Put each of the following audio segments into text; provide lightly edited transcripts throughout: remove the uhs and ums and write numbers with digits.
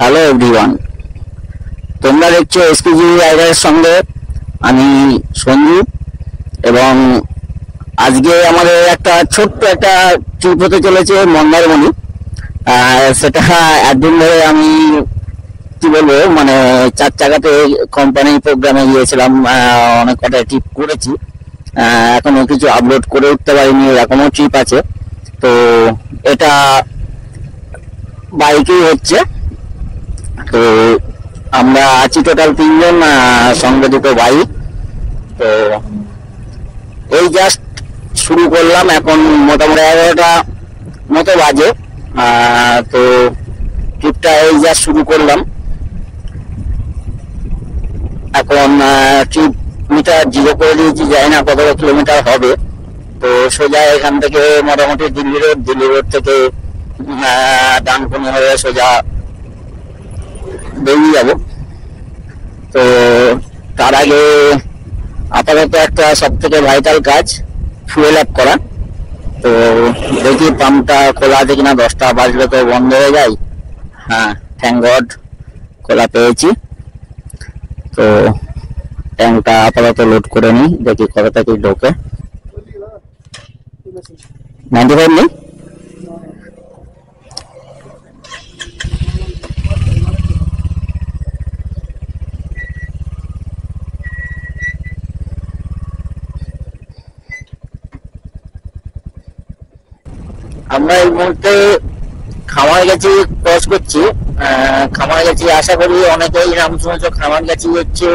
Hello everyone, তোমরা দেখছো SPG রাইডারের সঙ্গে আমি সঞ্জু। এবং আজকে আমাদের একটা ছোট্ট একটা ট্রিপ হতে চলেছে মন্দারমণি। সেটা একদিন ধরে আমি কি বলবো, মানে চার চাকাতে কোম্পানি প্রোগ্রামে গিয়েছিলাম, অনেক কটা ট্রিপ করেছি। এখনো কিছু আপলোড করে উঠতে পারিনি, এরকমও ট্রিপ আছে। তো এটা বাইকেই হচ্ছে। তো আমরা আছি টোটাল 3 জন, সঙ্গে দুটো বাইক। তো এই জাস্ট শুরু করলাম, এখন মোটামুটি 11টা মতো বাজে। তো ট্রিপটা এই জাস্ট শুরু করলাম। এখন ট্রিপ মিটার জিরো করে দিয়েছি, জানি না কত কিলোমিটার হবে। তো সোজা এখান থেকে মোটামুটি দিল্লি রোড থেকে ডানকুনি হয়ে সোজা বেরিয়ে যাব। তো তার আগে আপাতত একটা সব থেকে ভাইটাল কাজ, ফুয়েল আপ করা। তো দেখি পাম্পটা খোলা আছে কিনা, 10টা বাজলে তো বন্ধ হয়ে যায়। হ্যাঁ, থ্যাংক গড খোলা পেয়েছি। তো ট্যাঙ্কটা আপাতত লোড করে নিই, দেখি কতটা কি ঢোকে। 95 নেই। আমরা এই মুহূর্তে খামারগাছি ক্রস করছি। খামারগাছি আশা করি অনেকেই নাম শুনেছ। খামারগাছি হচ্ছে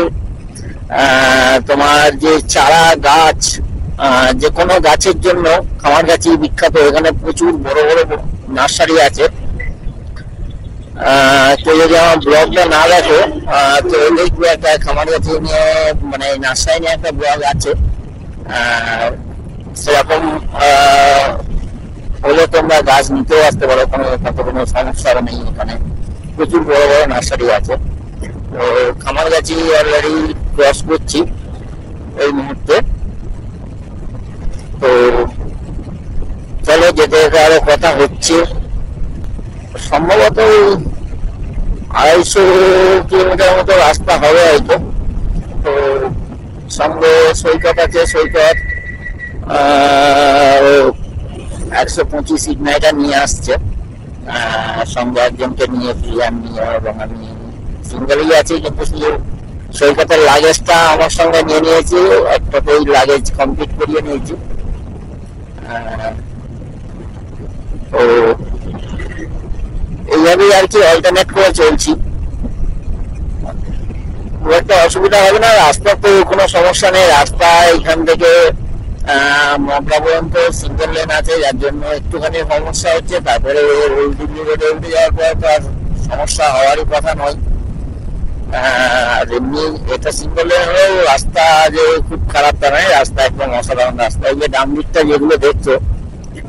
তোমার যে চারা গাছ, যে কোনো গাছের জন্য খামারগাছি বিখ্যাত। এখানে প্রচুর বড় বড় নার্সারি আছে। কেউ যদি আমার ব্লগটা না দেখো তো দেখবে, একটা খামারগাছি নিয়ে মানে নার্সারি নিয়ে একটা ব্লগ আছে। সেরকম হলে তোমরা গাছ নিতেও আসতে পারো, কোনো সমস্যা নেই। এখানে প্রচুর বড় বড় নার্সারি আছে। তো খামারগাছি অলরেডি ক্রস করছি এই মুহূর্তে। তো চলো, যেতে যেতে আরো কথা হচ্ছে। সম্ভবত 250 কিলোমিটার মতো রাস্তা হবে হয়তো। তো সঙ্গে সৈকত আছে, সৈকত 125 ইগনাইটার নিয়ে আসছে। সঙ্গে একজনকে নিয়ে প্রিয়ান নিয়ে, এবং আমি সিঙ্গেলই আছি। কিন্তু শুধু সৈকতের লাগেজটা আমার সঙ্গে নিয়ে নিয়েছি, একটাতেই লাগেজ কমপ্লিট করিয়ে নিয়েছি। তো এইভাবেই আর কি অল্টারনেট করে চলছি। খুব একটা অসুবিধা হবে না, রাস্তা তো কোনো সমস্যা নেই। রাস্তা এখান থেকে মগরা পর্যন্ত সিঙ্গেল লেন আছে, যার জন্য একটুখানি সমস্যা হচ্ছে। তারপরে ওল্ড দিল্লি রোডে উঠে যাওয়ার পর তো আর সমস্যা হওয়ারই কথা নয়। এমনি এটা সিঙ্গেল লেন হলেও রাস্তা যে খুব খারাপ তা নয়, রাস্তা একদম অসাধারণ রাস্তা। এই যে ডান দিকটা যেগুলো দেখছো,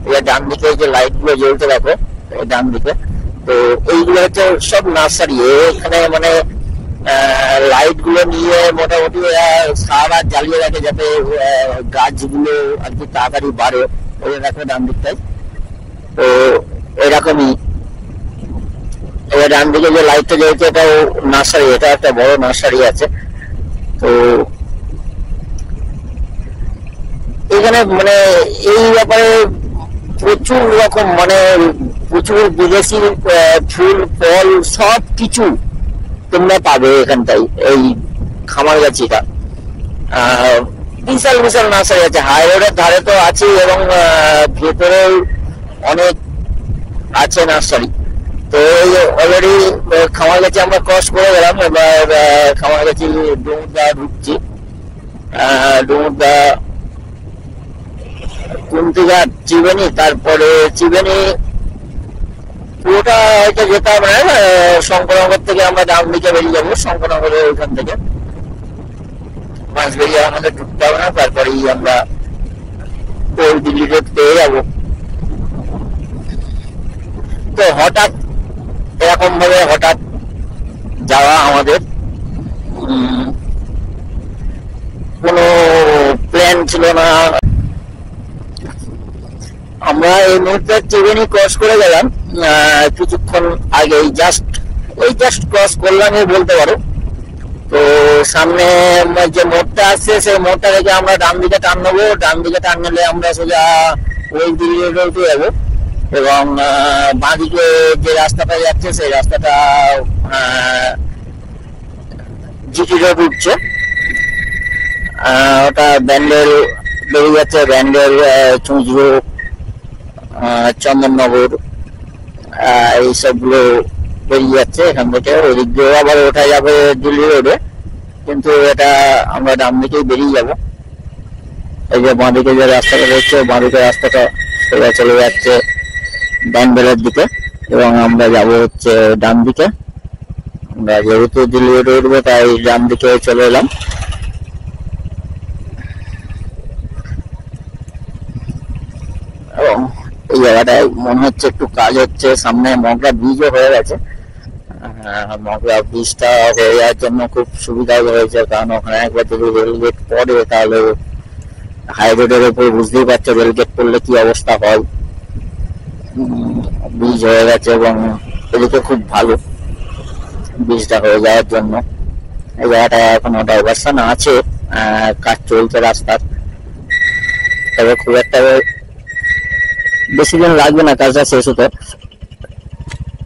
এই ডান দিকে যে লাইট গুলো জ্বলতে দেখো, ডান দিকে, তো এইগুলো হচ্ছে সব নার্সারি। এখানে মানে লাইট গুলো নিয়ে মোটামুটি সারা জ্বালিয়ে রাখে, যাতে গাছগুলো আর কি তাড়াতাড়ি বাড়ে। ওই দেখো ডান দিকটাই, তো এরকমই। এবার ডান দিকে যে লাইটটা জ্বলছে, এটাও নার্সারি, এটা একটা বড় নার্সারি আছে। তো এখানে মানে এই ব্যাপারে প্রচুর রকম, মানে প্রচুর বিদেশি ফুল ফল সব কিছু তোমরা পাবে এখানটাই। এই খামারগাছিটা বিশাল বিশাল নার্সারি আছে। হাই রোডের ধারে তো আছে, এবং ভেতরেও অনেক আছে নার্সারি। তো এই অলরেডি খামারগাছি আমরা ক্রস করে গেলাম। এবার খামারগাছি ডুমুরদা ঢুকছি। ডুমুরদা, কুন্তিঘাট, চিবেনি, তারপরে চিবেনি পুরোটা হয়তো যেতে হবে না। শঙ্করনগর থেকে আমরা ডান দিকে বেরিয়ে যাবো। শঙ্করনগরের ওইখান থেকে মাছ বেরিয়ে আমাদের ঢুকতে হবে না, তারপরেই আমরা ওল্ড দিল্লি রোড পেয়ে যাবো। তো হঠাৎ এরকম ভাবে হঠাৎ যাওয়া আমাদের কোনো প্ল্যান ছিল না। আমরা এই মুহূর্তে ত্রিবেণী ক্রস করে গেলাম কিছুক্ষণ আগেই, জাস্ট ওই জাস্ট ক্রস করলামই বলতে পারো। তো সামনে যে মোড়টা আছে সেই মোড়টা থেকে আমরা ডান দিকে টান নেবো, ডান দিকে টান নিলে আমরা সোজা ওই দিল্লি রোডে উঠে যাবো। এবং বাঁ দিকে যে রাস্তাটা যাচ্ছে সেই রাস্তাটা জিটি রোড উঠছে। ওটা ব্যান্ডেল বেরিয়ে যাচ্ছে, ব্যান্ডেল, চুঁচড়ো, চন্দননগর, এইসবগুলো বেরিয়ে যাচ্ছে এখান থেকে। ওই দিক দিয়ে আবার ওঠা যাবে দিল্লি রোডে, কিন্তু এটা আমরা ডান দিকেই বেরিয়ে যাব। এই যে বাঁ দিকে যে রাস্তাটা রয়েছে, বাঁ দিকে রাস্তাটা সোজা চলে যাচ্ছে ব্যান্ডেলের দিকে, এবং আমরা যাব হচ্ছে ডান দিকে। আমরা যেহেতু দিল্লি রোডে উঠবো তাই ডান দিকে চলে এলাম। এবং এই জায়গাটায় মনে হচ্ছে একটু কাজ হচ্ছে, সামনে মগরা ব্রিজও হয়ে গেছে। মগরা ব্রিজটা হয়ে যাওয়ার জন্য খুব সুবিধা হয়েছে, কারণ ওখানে একবার যদি রেলগেট পড়ে তাহলে হাই রোডের উপর বুঝতেই পারছো রেলগেট পড়লে কি অবস্থা হয়। ব্রিজ হয়ে গেছে এবং এদিকে খুব ভালো ব্রিজটা হয়ে যাওয়ার জন্য। এই জায়গাটা এখনো ডাইভারশন আছে, কাজ চলছে রাস্তার, তবে খুব একটা বেশি দিন লাগবে না কাজটা শেষ হতে,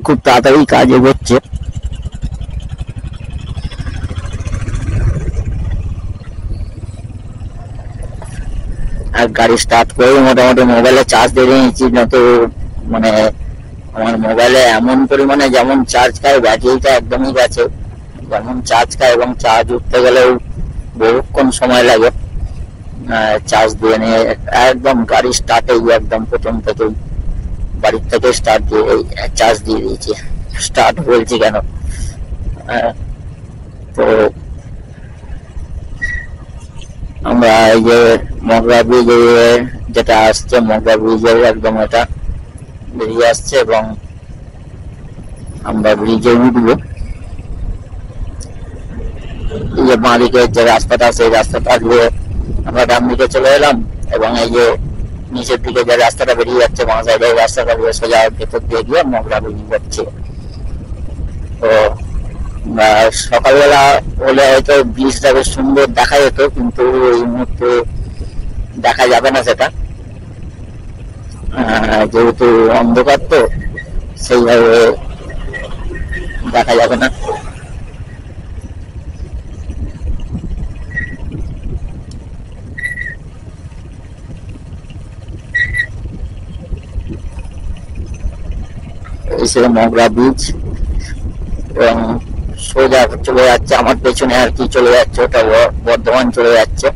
খুব তাড়াতাড়ি কাজ এগোচ্ছে। আর গাড়ি স্টার্ট করে মোটামুটি মোবাইলে চার্জ দিয়ে নিয়েছি, না তো মানে আমার মোবাইলে এমন পরিমাণে যেমন চার্জ খায়, ব্যাটারিটা একদমই গেছে, যেমন চার্জ খায় এবং চার্জ উঠতে গেলেও বহুক্ষণ সময় লাগে। চার্জ দিয়ে নিয়ে একদম গাড়ি স্টার্টে একদম প্রথম থেকেই বাড়ির থেকে স্টার্ট দিয়ে চার্জ দিয়ে দিয়েছি। স্টার্ট বলছি কেন, তো আমরা এই যে মগরা ব্রিজ যেটা আসছে, মগরা ব্রিজের একদম এটা বেরিয়ে আসছে এবং আমরা ব্রিজে উঠবো। এই যে বাঁ দিকে যে রাস্তাটা সেই রাস্তাটা দিয়ে আমরা ডান দিকে চলে এলাম, এবং এই যে নিচের দিকে যে রাস্তাটা বেরিয়ে যাচ্ছে বাঁ সাইডে, রাস্তাটা দিয়ে সোজা ভেতর দিয়ে গিয়ে মগরা বেরিয়ে যাচ্ছে। তো সকালবেলা হলে হয়তো ব্রিজটা বেশ সুন্দর দেখা যেত, কিন্তু এই মুহূর্তে দেখা যাবে না সেটা, যেহেতু অন্ধকার তো সেইভাবে দেখা যাবে না। এই মগরা ব্রিজ এবং সোজা চলে যাচ্ছে আমার পেছনে আর কি, চলে যাচ্ছে ওটা বর্ধমান চলে যাচ্ছে,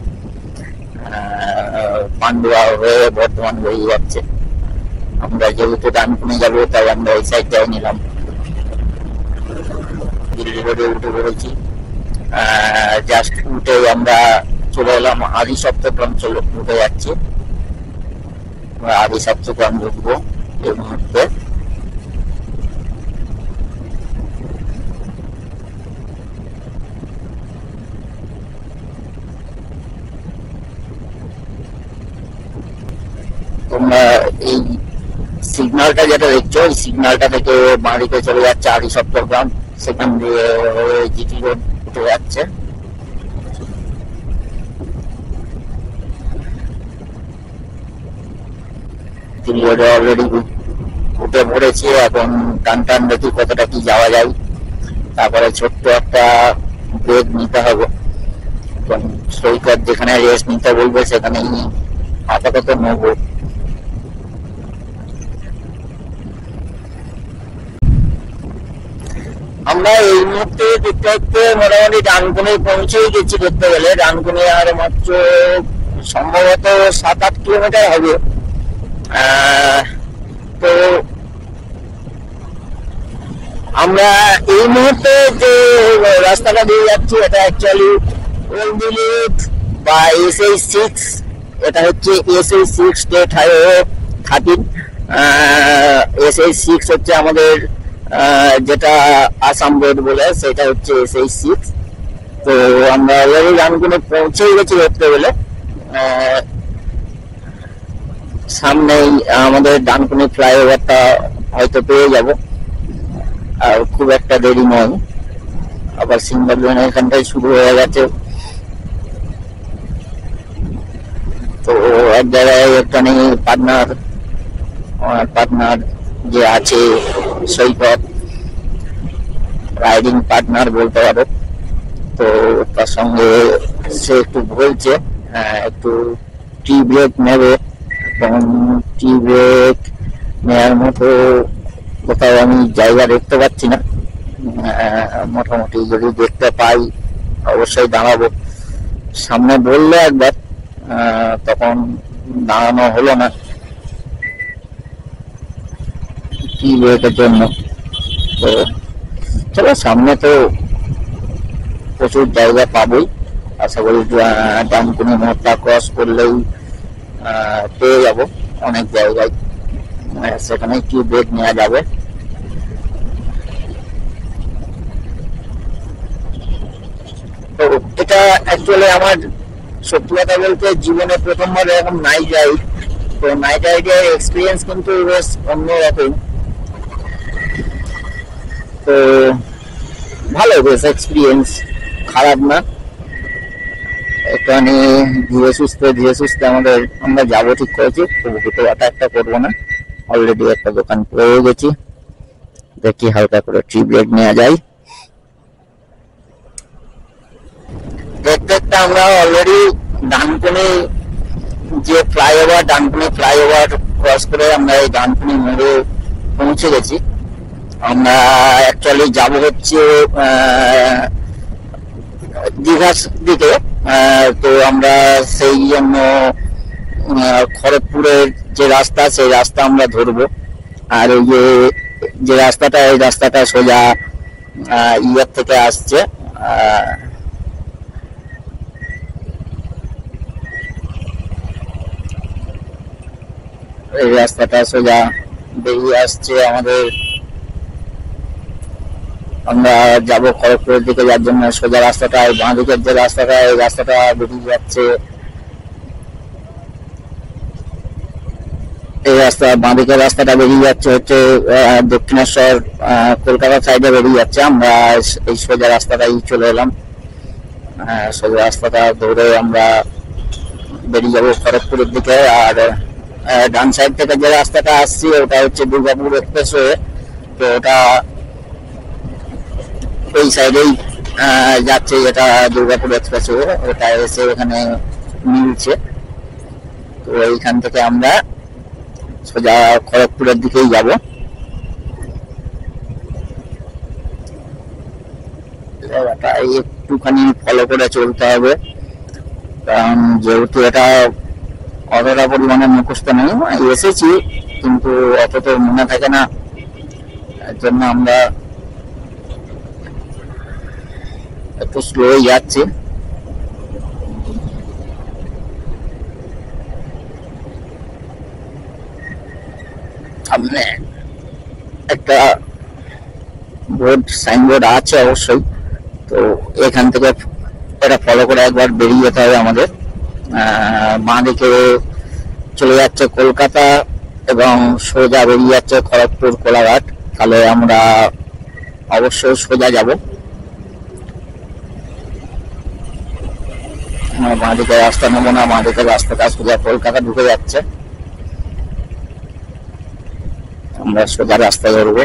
পান্ডুয়া হয়ে বর্ধমান বেরিয়ে যাচ্ছে। আমরা যেহেতু ডানকুনি যাবো তাই আমরা এই সাইডটাই নিলাম। দিল্লি রোডে উঠে পড়েছি, জাস্ট উঠে আমরা চলে এলাম আদি সপ্তগ্রাম, উঠে যাচ্ছি। আদি সপ্তগ্রাম ঢুকবো এই মুহূর্তে। তোমরা এই সিগন্যালটা যেটা দেখছো, এই সিগন্যালটা থেকে বাঁদিকে চলে যাচ্ছে আদি সপ্তগ্রাম, সেখান দিয়ে জিটি রোড উঠে যাচ্ছে। জিটি রোডে অলরেডি উঠে পড়েছি, এখন টান টান দেখি কতটা কি যাওয়া যায়, তারপরে ছোট্ট একটা ব্রেক নিতে হবে। সৈকত যেখানে রেস্ট নিতে বলবে সেখানেই আপাতত নেবো। আমরা এই মুহূর্তে দেখতে দেখতে মোটামুটি ডানকুনি পৌঁছেই গেছি। দেখতে গেলে ডানকুনি আর মাত্র সম্ভবত 7-8 কিলোমিটার হবে। তো আমরা এই মুহূর্তে যে রাস্তাটা দিয়ে যাচ্ছি এটা অ্যাকচুয়ালি ওল্ড বা SH6, এটা হচ্ছে SH6 স্টেট হাইওয়ে 13। SH6 হচ্ছে আমাদের যেটা আসাম রোড বলে, সেটা হচ্ছে SH6। তো আমরা অলরেডি ডানকুনি পৌঁছেই গেছি দেখতে গেলে। সামনেই আমাদের ডানকুনি ফ্লাইওভারটা হয়তো পেয়ে যাব। আর খুব একটা দেরি নয়, আবার সিঙ্গল লেন এখানটাই শুরু হয়ে গেছে। তো এক জায়গায় একখানে পার্টনার পার্টনার যে আছে সৈকত, রাইডিং পার্টনার বলতে পারো, তো তার সঙ্গে সে একটু বলছে একটু টি ব্রেক নেবে, এবং টি ব্রেক নেওয়ার মতো কোথাও আমি জায়গা দেখতে পাচ্ছি না। মোটামুটি যদি দেখতে পাই অবশ্যই দাঁড়াবো। সামনে বললো একবার, তখন দাঁড়ানো হলো না টি ব্রেকের জন্য। তো চলো, সামনে তো প্রচুর জায়গা পাবোই, আশা করি ডানকুনি মোড়টা ক্রস করলেই পেয়ে যাব অনেক জায়গায়, সেখানে কি ব্রেক নেওয়া যাবে। তো এটা অ্যাকচুয়ালি আমার সত্যি কথা বলতে জীবনে প্রথমবার এরকম নাইট রাইড। তো নাইট রাইডের এক্সপিরিয়েন্স কিন্তু বেশ অন্যরকম। তো ভালো, বেশ এক্সপিরিয়েন্স, খারাপ না। একটুখানি ধীরে সুস্থে আমরা যাবো ঠিক করেছি, খুব হুটোপাটা একটা করবো না। অলরেডি একটা দোকান পেয়ে গেছি, দেখি হালকা করে ট্রি ব্রেক নেওয়া যায়। দেখতে দেখতে আমরা অলরেডি ডানকুনি যে ফ্লাইওভার, ডানকুনি ফ্লাইওভার ক্রস করে আমরা এই ডানকুনি মোড়ে পৌঁছে গেছি। আমরা অ্যাকচুয়ালি যাব হচ্ছে দীঘার দিকে। তো আমরা সেই জন্য খড়গপুরের যে রাস্তা, সেই রাস্তা আমরা ধরবো। আর এই যে রাস্তাটা, এই রাস্তাটা সোজা ইয়ের থেকে আসছে, এই রাস্তাটা সোজা বেরিয়ে আসছে আমাদের। আমরা যাব খড়গপুরের দিকে, যার জন্য সোজা রাস্তাটা, বাঁ দিকের যে রাস্তাটা, এই রাস্তাটা বেরিয়ে যাচ্ছে। এই রাস্তা, বাঁ দিকের রাস্তাটা বেরিয়ে যাচ্ছে হচ্ছে দক্ষিণেশ্বর, কলকাতা সাইডে বেরিয়ে যাচ্ছে। আমরা এই সোজা রাস্তাটাই চলে এলাম, সোজা রাস্তাটা ধরে আমরা বেরিয়ে যাবো খড়গপুরের দিকে। আর ডান সাইড থেকে যে রাস্তাটা আসছে ওটা হচ্ছে দুর্গাপুর এক্সপ্রেসওয়ে। তো ওটা ওই সাইডেই যাচ্ছে, যেটা দুর্গাপুর এক্সপ্রেসওয়ে, ওটা এসে এখানে মিলছে। তো এইখান থেকে আমরা সোজা খড়গপুরের দিকেই যাব। একটুখানি ফলো করে চলতে হবে, কারণ যেহেতু এটা অতটা পরিমাণে মুখস্থ নেই, এসেছি কিন্তু অত তো মনে থাকে না, এর জন্য আমরা একটু স্লো যাচ্ছি। সামনে একটা বোর্ড, সাইনবোর্ড আছে অবশ্যই, তো এখান থেকে এটা ফলো করে একবার বেরিয়ে যেতে হবে আমাদের। বাঁ দিকে চলে যাচ্ছে কলকাতা এবং সোজা বেরিয়ে যাচ্ছে খড়গপুর কোলাঘাট। তাহলে আমরা অবশ্যই সোজা যাব। বাঁ দিকে রাস্তা নেবো না, বাঁ দিকে রাস্তাটা সোজা কলকাতা ঢুকে যাচ্ছে, আমরা সোজা রাস্তা ধরবো।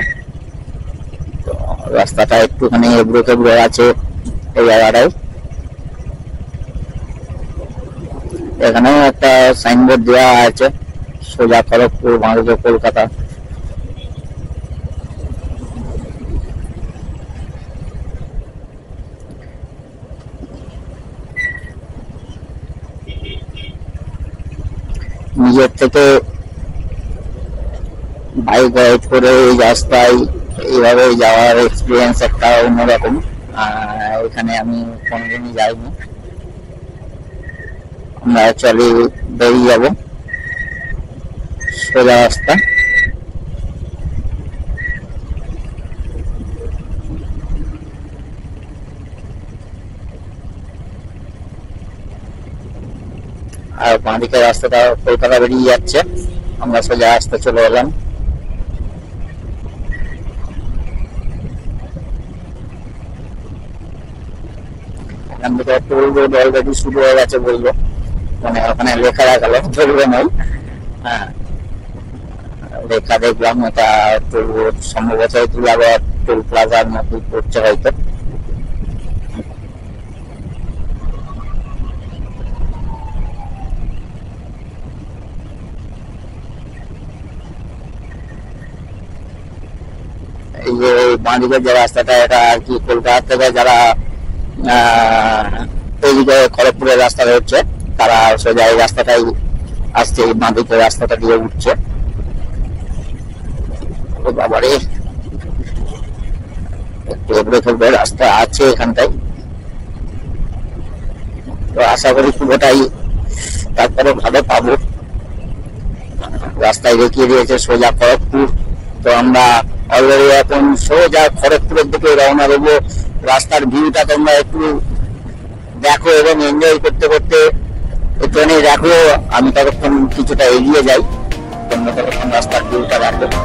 রাস্তাটা একটুখানি এবড়ো খেবড়ো আছে এই জায়গাটায়। এখানেও একটা সাইনবোর্ড দেওয়া আছে, সোজা খড়গপুর, বাঁ দিকে কলকাতা। নিজের থেকে বাইক রাইড করে এই রাস্তায় এইভাবে যাওয়ার এক্সপিরিয়েন্স একটা অন্যরকম। এখানে আমি কোনোদিনই যাইনি। আমরা অ্যাকচুয়ালি বেরিয়ে যাবো সোজা রাস্তা। আর বাঁ দিকের রাস্তাটা কলকাতা বেরিয়ে যাচ্ছে, আমরা সোজা রাস্তা চলে এলাম। এখান থেকে টোল রোড অলরেডি শুরু হয়ে গেছে বললো, মানে ওখানে লেখা রাখালো চলবে নয়। হ্যাঁ, লেখা দেখলাম এটা টোল রোড, সম্ভবত তুলাগড় টোল প্লাজার মতো করছে হয়তো। এই যে বাঁদিকের যে রাস্তাটা, এটা আর কি কলকাতা থেকে যারা এইদিকে খড়গপুরের রাস্তা হচ্ছে তারা সোজা এই রাস্তাটাই আসছে, এই বাঁদিকের রাস্তাটা দিয়ে উঠছে। বাবারে একটু এবড়ে রাস্তা আছে এখানটাই, তো আশা করি পুরোটাই তারপরে ভালো পাবো। রাস্তায় দেখিয়ে দিয়েছে সোজা খড়গপুর, তো আমরা অলরেডি এখন সোজা খড়গপুরের দিকে রওনা দেবো। রাস্তার ভিউটা তোমরা একটু দেখো এবং এনজয় করতে করতে ট্রেনে দেখো। আমি ততক্ষণ কিছুটা এগিয়ে যাই, তোমরা ততক্ষণ রাস্তার ভিউটা দেখো।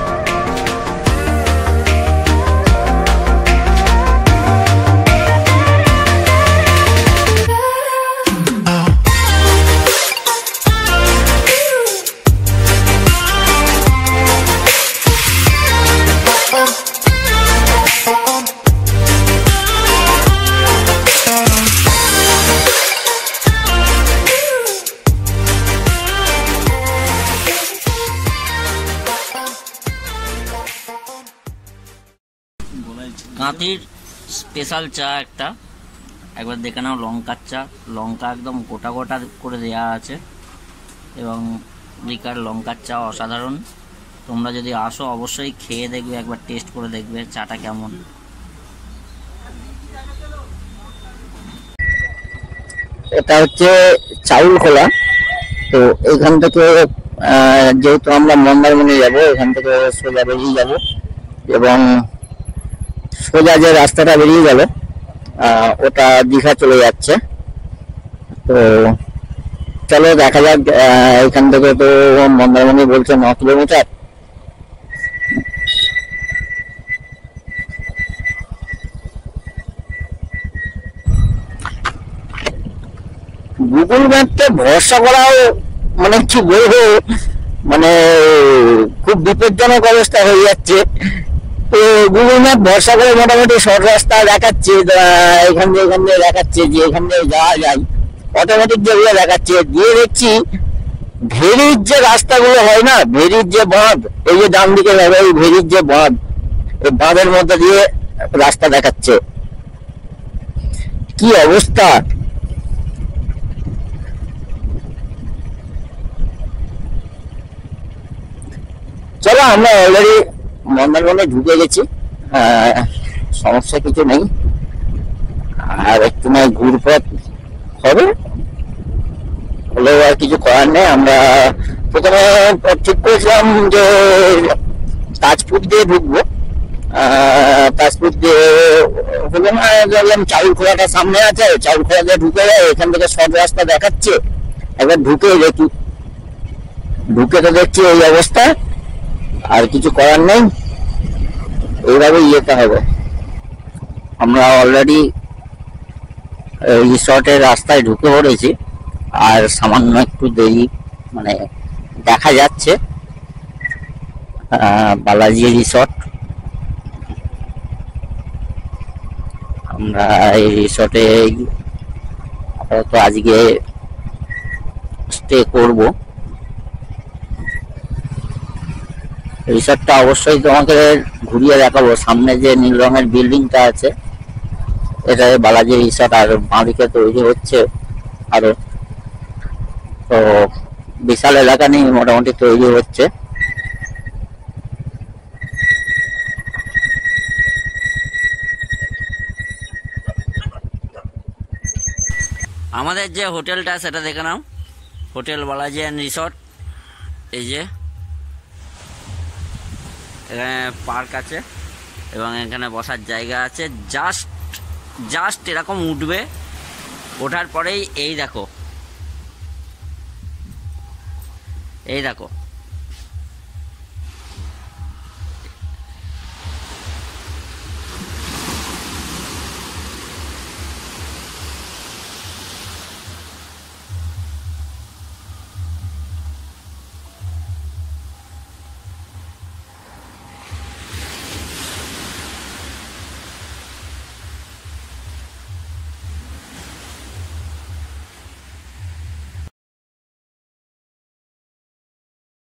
কাঁথির স্পেশাল চা একটা, একবার দেখে নাও। লঙ্কার চা, লঙ্কা একদম গোটা গোটা করে দেয়া আছে এবং লিকার লঙ্কার চা অসাধারণ। তোমরা যদি আসো অবশ্যই খেয়ে দেখবে, একবার টেস্ট করে দেখবে চাটা কেমন। এটা হচ্ছে চাউল খোলা, তো এখান থেকে যেহেতু আমরা মন্দারমণি যাবো, এখান থেকে সোজা বেরিয়ে যাবো এবং সোজা যে রাস্তাটা বেরিয়ে গেল ওটা দীঘা চলে যাচ্ছে। তো চলো দেখা যাক, এখান থেকে তো মন্দারমণি বলছে 9 কিলোমিটার। গুগল ম্যাপকে ভরসা করাও মানে কি বলবো, মানে খুব বিপজ্জনক অবস্থা হয়ে যাচ্ছে। তো গুগল ম্যাপ ভরসা করে মোটামুটি শর্ট রাস্তা দেখাচ্ছে, এখান দিয়ে দেখাচ্ছে যে এখান দিয়ে যাওয়া যায়, অটোমেটিক যেগুলো দেখাচ্ছে। দিয়ে দেখছি ভেরির যে রাস্তাগুলো হয় না, ভেরির যে বাঁধ, এই যে ডান দিকে যাবে এই ভেরির যে বাঁধ, এই বাঁধের মধ্যে দিয়ে রাস্তা দেখাচ্ছে। কি অবস্থা! চলো আমরা অলরেডি মন্দারমণি ঢুকে গেছি, সমস্যা কিছু নেই। আর একটু নয় ঘুরপথ হবে, হলেও আর কিছু করার নেই। আমরা প্রথমে ঠিক করেছিলাম যে তাজপুর দিয়ে ঢুকবো, তাজপুর দিয়ে হলো না, দেখলাম চাউল খোলাটা সামনে আছে, চাউল খোলা দিয়ে ঢুকে যায়, এখান থেকে শর্ট রাস্তা দেখাচ্ছে। একবার ঢুকে দেখি, ঢুকে তো দেখছি এই অবস্থা, আর কিছু করার নেই, এইভাবে যেতে হবে। আমরা অলরেডি রিসর্টের রাস্তায় ঢুকে পড়েছি, আর সামান্য একটু দেরি মানে দেখা যাচ্ছে বালাজি রিসর্ট। আমরা এই রিসর্টে আপাতত আজকে স্টে করব। রিসর্টটা অবশ্যই তোমাকে ঘুরিয়ে দেখাবো। সামনে যে নীল রঙের বিল্ডিংটা আছে এটা বালাজি রিসর্ট, আর বাঁদিকে তৈরি হচ্ছে আরো, তো বিশাল এলাকা নিয়ে মোটামুটি তৈরি হচ্ছে। আমাদের যে হোটেলটা সেটা দেখে নাও, হোটেল বালাজি অ্যান্ড রিসর্ট। এই যে এখানে পার্ক আছে এবং এখানে বসার জায়গা আছে। জাস্ট এরকম উঠবে, ওঠার পরেই এই দেখো